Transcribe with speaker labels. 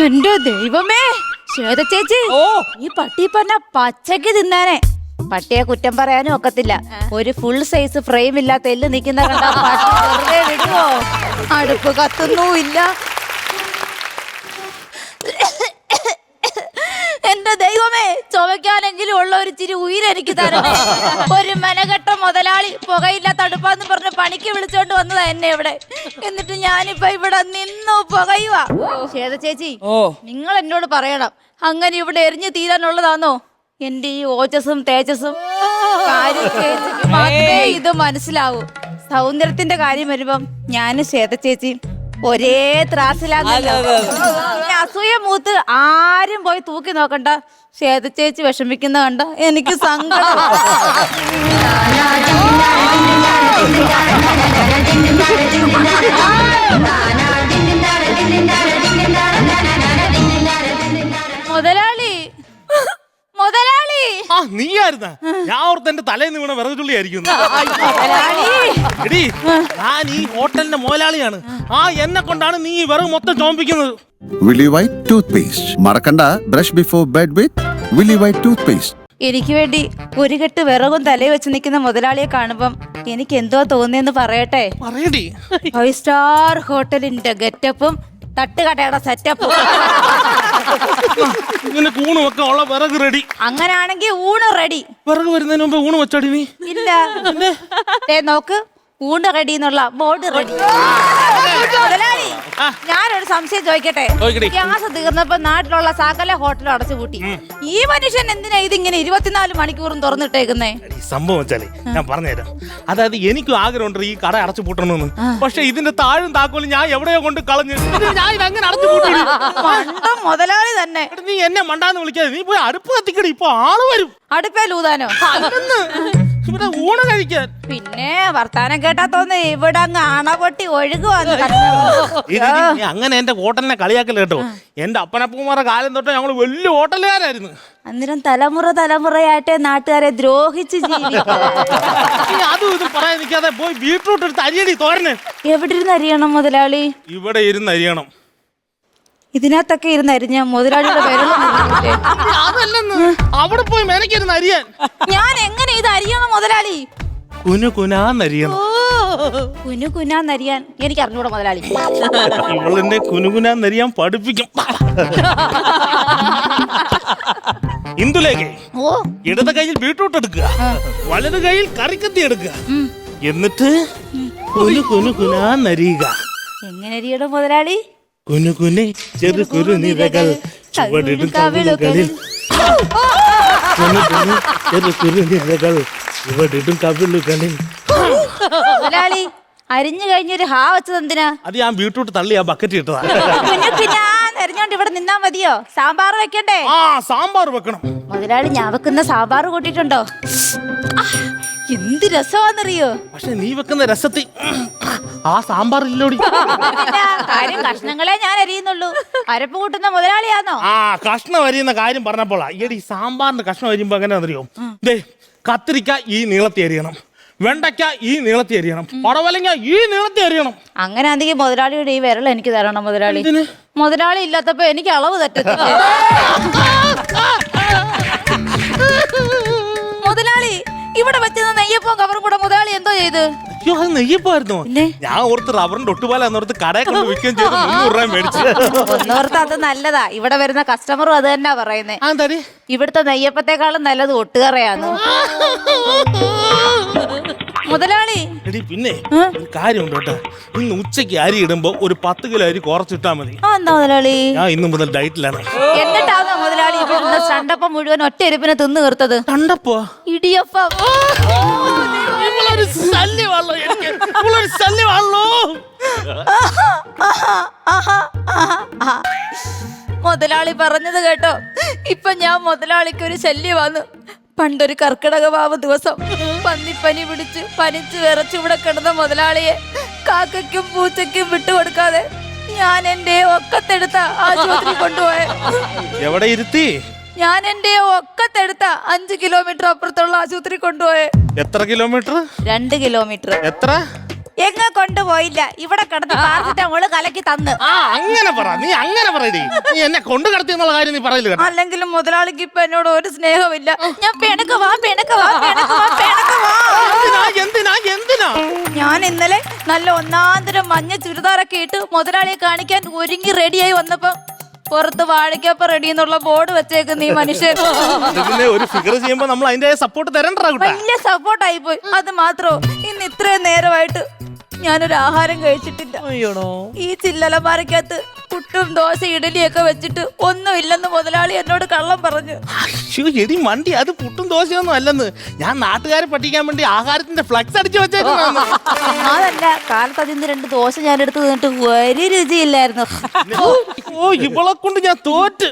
Speaker 1: എന്റെ ദൈവമേ, ശ്വേത ചേച്ചി, ഈ പട്ടി പറഞ്ഞ പച്ചക്ക് തിന്നാനേ. പട്ടിയെ കുറ്റം പറയാനും ഒക്കത്തില്ല. ഒരു ഫുൾ സൈസ് ഫ്രെയിം ഇല്ലാത്ത എല്ല് നിൽക്കുന്ന കണ്ടാ പട്ടി വെറുതെ വിടുവോ? അടുപ്പ് കത്തുന്നുമില്ല. എന്റെ ദൈവമേ, ചുമക്കാനെങ്കിലും ഉള്ള ഒരു ചിരി ഉയരെനിക്ക് തരണേ. ഒരു മെനകെട്ട മുതലാളി പുകയില്ലാത്ത അടുപ്പാന്ന് പറഞ്ഞ് പണിക്ക് വിളിച്ചോണ്ട് വന്നതാ എന്നെ ഇവിടെ. എന്നിട്ട് ഞാനിപ്പോ ഇവിടെ നിന്നു പുകയുവാ. ശ്വേത ചേച്ചി, നിങ്ങൾ എന്നോട് പറയണം, അങ്ങനെ ഇവിടെ എരിഞ്ഞു തീരാനുള്ളതാണോ എന്റെ ഈ ഓജസും തേജസും? കാര്യം ചേച്ചിക്ക് മാത്രമേ ഇത് മനസ്സിലാവൂ. സൗന്ദര്യത്തിന്റെ കാര്യം വരുമ്പം ഞാനും ശ്വേത ചേച്ചിയും ഒരേ ത്രാസിലാന്നല്ലോ. അസൂയ മൂത്ത് ആരും പോയി തൂക്കി നോക്കണ്ട. ശ്വേത ചേച്ചി വിഷമിക്കുന്ന കണ്ട എനിക്ക് സങ്കടം. മുതലാളി, മുതലാളി,
Speaker 2: നീയായിരുന്ന? ഞാൻ ഓർത്ത് എന്റെ തലേന്ന് വീണ വിറക് തുള്ളിയായിരിക്കും. എടീ, ഞാൻ ഈ ഹോട്ടലിന്റെ മുതലാളിയാണ്. എന്നെ കൊണ്ടാണ് നീ ഈ വിറക് മൊത്തം ചോമ്പിക്കുന്നത്.
Speaker 3: Willy White toothpaste. മറക്കണ്ട, brush before bed with Willy White toothpaste.
Speaker 1: എനിക്ക് വേണ്ടി ഒരു കെട്ട് വിറകും തലയിൽ വെച്ച് നിൽക്കുന്ന മുതലാളിയെ കാണുമ്പം എനിക്ക് എന്തോ തോന്നിയെന്ന് പറയട്ടെ.
Speaker 2: പറയടി.
Speaker 1: 5 സ്റ്റാർ ഹോട്ടലിന്റെ ഗെറ്റപ്പും തട്ടുകടയുടെ സെറ്റപ്പും.
Speaker 2: ഊണ് വെക്കാൻ ഉള്ള വിറക് റെഡി.
Speaker 1: അങ്ങനാണെങ്കിൽ ഊണ് റെഡി.
Speaker 2: വിറക് വരുന്നതിന് മുമ്പ് ഊണ് വെച്ചാടി നീ?
Speaker 1: ഇല്ല, നോക്ക്, ഊണ് റെഡി എന്നുള്ള ബോർഡ് റെഡി. മുതലാളി, ഞാനൊരു സംശയം ചോദിക്കട്ടെ? ഗ്യാസ് തീർന്നപ്പോ നാട്ടിലുള്ള സകല ഹോട്ടലും അടച്ചുപൂട്ടി. ഈ മനുഷ്യൻ എന്തിനാ ഇതിങ്ങനെ 24 മണിക്കൂറും തുറന്നിട്ടേക്കുന്നേ?
Speaker 2: സംഭവം വെച്ചാലേ ഞാൻ പറഞ്ഞുതരാം. അതായത് എനിക്കും ആഗ്രഹമുണ്ട് ഈ കട അടച്ചു പൂട്ടണമെന്ന്. പക്ഷെ ഇതിന്റെ താഴും താക്കോലും ഞാൻ എവിടെയോ കൊണ്ട് കളഞ്ഞു. ഞാൻ ഇതങ്ങനെ അടച്ചു പൂട്ടി.
Speaker 1: മുതലാളി തന്നെ.
Speaker 2: നീ എന്നെ മണ്ടാന്ന് വിളിക്കാതെ നീ പോയി അടുപ്പ് കത്തിക്കടി. ഇപ്പൊ ആള് വരും.
Speaker 1: അടുപ്പേലൂതാനോ?
Speaker 2: ഇവിടെ ഊണ് കഴിക്കാൻ.
Speaker 1: പിന്നെ വർത്താനം കേട്ടാ തോന്നി ഇവിടെ അങ്ങ് അണപൊട്ടി ഒഴുകുവാന്ന്.
Speaker 2: അങ്ങനെ എന്റെ ഹോട്ടലിനെ കളിയാക്കൽ കേട്ടോ. എന്റെ അപ്പനപ്പൂമാരുടെ കാലം തൊട്ട് ഞങ്ങൾ വലിയ ഹോട്ടലുകാരായിരുന്നു.
Speaker 1: അന്നേരം തലമുറയായിട്ട് നാട്ടുകാരെ ദ്രോഹിച്ച്
Speaker 2: അതും ഇതും പറയാൻ നിൽക്കാതെ പോയി ബീട്രൂട്ട് എടുത്ത് അരിയടി തോരന്.
Speaker 1: എവിടെ ഇരുന്ന് അരിയണം മുതലാളി?
Speaker 2: ഇവിടെ ഇരുന്ന് അരിയണം.
Speaker 1: ഇതിനകത്തൊക്കെ ഇരുന്ന് അരിഞ്ഞ മുതലാളിയുടെ
Speaker 2: അതല്ലെന്ന്, അവിടെ പോയി മെനക്കിരുന്ന് അരിയാൻ.
Speaker 1: ഞാൻ എങ്ങനെ ഇത് അരിയണം മുതലാളി?
Speaker 2: കുനുകുനാന്നരിയണം.
Speaker 1: കുനുകുനാന്നരിയാൻ എനിക്ക് അറിഞ്ഞൂടാ മുതലാളി.
Speaker 2: ഇവളെന്നെ കുനുകുനാന്നരിയാൻ പഠിപ്പിക്കും. ഇന്ദുലേഖേ, ഇടത് കയ്യിൽ ബീട്രൂട്ട് എടുക്കുക, വലത് കയ്യിൽ കറിക്കത്തി എടുക്കുക, എന്നിട്ട് കുനുകുനാന്നരിയുക.
Speaker 1: എങ്ങനെ അരിയണം മുതലാളി?
Speaker 2: കുനുകുനെ ചെറു കുറുനിരകൾ ചുവടിടും കവിളുകളിൽ. ചെറു കുറുനിരകൾ ചുവടിടും കവിളുകളിൽ.
Speaker 1: മുതലാളി, അരിഞ്ഞു കഴിഞ്ഞൊരു ഹാ വെച്ചത് എന്തിനാ?
Speaker 2: അത് ഞാൻ ബീട്രൂട്ട് തള്ളി ആ ബക്കറ്റ് ഇട്ടതാ.
Speaker 1: അരിഞ്ഞോണ്ട് ഇവിടെ നിന്നാ മതിയോ? സാമ്പാർ വെക്കണ്ടേ?
Speaker 2: സാമ്പാർ വെക്കണം.
Speaker 1: മുതലാളി, ഞാൻ വെക്കുന്ന സാമ്പാർ കൂട്ടിട്ടുണ്ടോ? എന്ത് രസമാണെന്നറിയോ?
Speaker 2: പക്ഷെ നീ വെക്കുന്ന രസത്തിൽ ആ സാമ്പാർ ഇല്ലോടി.
Speaker 1: കാര്യം കഷ്ണങ്ങളെ ഞാൻ അരിയുന്നുള്ളൂ. അരപ്പ് കൂട്ടുന്ന മുതലാളിയാണോ?
Speaker 2: കഷ്ണം അരിയുന്ന കാര്യം പറഞ്ഞപ്പോളാ. ഈ സാമ്പാറിന്റെ കഷ്ണം അരിയുമ്പോ എങ്ങനെ അറിയോ? കത്തിരിക്ക ഈ നീളത്തി അരിയണം, വെണ്ടയ്ക്ക ഈ നീളത്തി അരിയണം, പടവലങ്ങ ഈ നീളത്തി അരിയണം.
Speaker 1: അങ്ങനെ ആണെങ്കിൽ മുതലാളിയുടെ ഈ വിരൽ എനിക്ക് തരണം മുതലാളി. മുതലാളി ഇല്ലാത്തപ്പോ എനിക്ക് അളവ് തെറ്റത്തില്ല. മുതലാളി, ഇവിടെ വെച്ചത് നെയ്യപ്പം കവറും കൂടെ മുതലാളി എന്തോ ചെയ്ത്?
Speaker 2: അയ്യോ, അത് നെയ്യപ്പായിരുന്നോ? ഞാൻ ഓർത്ത് റബ്ബറിന്റെ ഒട്ടുപാല എന്നോർത്ത് കടയിൽ കൊണ്ട് വിൽക്കുകയും ചെയ്ത് 300 രൂപ മേടിച്ചു.
Speaker 1: ഒന്നോർത്ത് അത് നല്ലതാ. ഇവിടെ വരുന്ന കസ്റ്റമറും അത് തന്നെ പറയുന്നേ. ഇവിടുത്തെ നെയ്യപ്പത്തെക്കാളും നല്ലത് ഒട്ടുകറയാണ് മുതലാളി.
Speaker 2: പിന്നെ കാര്യമുണ്ട് കേട്ടോ. ഇന്ന് ഉച്ചയ്ക്ക് അരി ഇടുമ്പോ ഒരു 10 കിലോ അരി കുറച്ചിട്ടാ മതി.
Speaker 1: എന്താ മുതലാളി?
Speaker 2: ഞാൻ ഇന്ന് മുതൽ ഡയറ്റിലാണ്.
Speaker 1: എന്നിട്ടാണോ മുതലാളി ഇവിടുന്ന് ചണ്ടപ്പം മുഴുവൻ ഒറ്റ എരിപ്പിനെ തിന്നു തീർത്തത്?
Speaker 2: ചണ്ടപ്പോ?
Speaker 1: ഇടിയപ്പം. മുതലാളി പറഞ്ഞത് കേട്ടോ? ഇപ്പൊ ഞാൻ മുതലാളിക്ക് ഒരു ശല്യമാന്ന്. പണ്ടൊരു കർക്കിടക വാവ് ദിവസം പന്നിപ്പനി പിടിച്ച് പനിച്ച് വിറച്ച് ഇവിടെ കിടന്ന മുതലാളിയെ കാക്കയ്ക്കും പൂച്ചയ്ക്കും വിട്ടുകൊടുക്കാതെ ഞാൻ എന്റെ ഒക്കത്തെടുത്ത ആശുപത്രി കൊണ്ടുപോയ.
Speaker 2: എവിടെ ഇരുത്തി?
Speaker 1: ഞാൻ എന്റെ ഒക്കത്തെടുത്ത 5 കിലോമീറ്റർ അപ്പുറത്തുള്ള ആശുപത്രി കൊണ്ടുപോയെ.
Speaker 2: എത്ര കിലോമീറ്റർ?
Speaker 1: 2 കിലോമീറ്റർ.
Speaker 2: എത്ര?
Speaker 1: എങ്ങ കൊണ്ടുപോയില്ല, ഇവിടെ കിടന്ന് പാരസെറ്റമോള് കലക്കി തന്ന്.
Speaker 2: ആ അങ്ങനെ പറ, നീ അങ്ങനെ പറയടി. നീ എന്നെ കൊണ്ട് കടത്തി എന്നുള്ള കാര്യം നീ പറയില്ല കേട്ടോ.
Speaker 1: അല്ലെങ്കിലും മുതലാളിക്ക് ഇപ്പൊ എന്നോട് ഒരു സ്നേഹമില്ല. ഞാൻ പിണക്കവാ.
Speaker 2: എന്തിനാ
Speaker 1: ഞാൻ ഇന്നലെ നല്ല ഒന്നാന്തരം മഞ്ഞ ചുരിദാറൊക്കെ ഇട്ട് മുതലാളിയെ കാണിക്കാൻ ഒരുങ്ങി റെഡിയായി വന്നപ്പോ പുറത്ത് വാഴയ്ക്കപ്പ റെഡി എന്നുള്ള ബോർഡ് വെച്ചേക്കുന്ന ഈ മനുഷ്യൻ
Speaker 2: പിന്നെ ഒരു ഫിഗർ ചെയ്യുമ്പോ നമ്മൾ അതിന്റെ സപ്പോർട്ട് തരണ്ടാ.
Speaker 1: വലിയ സപ്പോർട്ടായി പോയി. അത് മാത്രോ, ഇന്ന് ഇത്രയും നേരമായിട്ട് ഞാനൊരു ആഹാരം കഴിച്ചിട്ടില്ല. ഈ ചില്ലലമാരക്കകത്ത് പുട്ടും ദോശ ഇഡലിയൊക്കെ വെച്ചിട്ട് ഒന്നുമില്ലെന്ന് മുതലാളി എന്നോട് കള്ളം പറഞ്ഞു.
Speaker 2: എടി മണ്ടി, അത് പുട്ടും ദോശയൊന്നും അല്ലെന്ന്. ഞാൻ നാട്ടുകാരെ പറ്റിക്കാൻ വേണ്ടി ആഹാരത്തിന്റെ ഫ്ലക്സ് അടിച്ചു വെച്ചേക്കുന്നു.
Speaker 1: അതല്ല, കാലത്ത് അതിന്ന് 2 ദോശ ഞാൻ എടുത്ത് തിന്നിട്ട് ഒരു രുചിയില്ലായിരുന്നു.
Speaker 2: ഓ, ഇവളെ കൊണ്ട് ഞാൻ തോറ്റ്.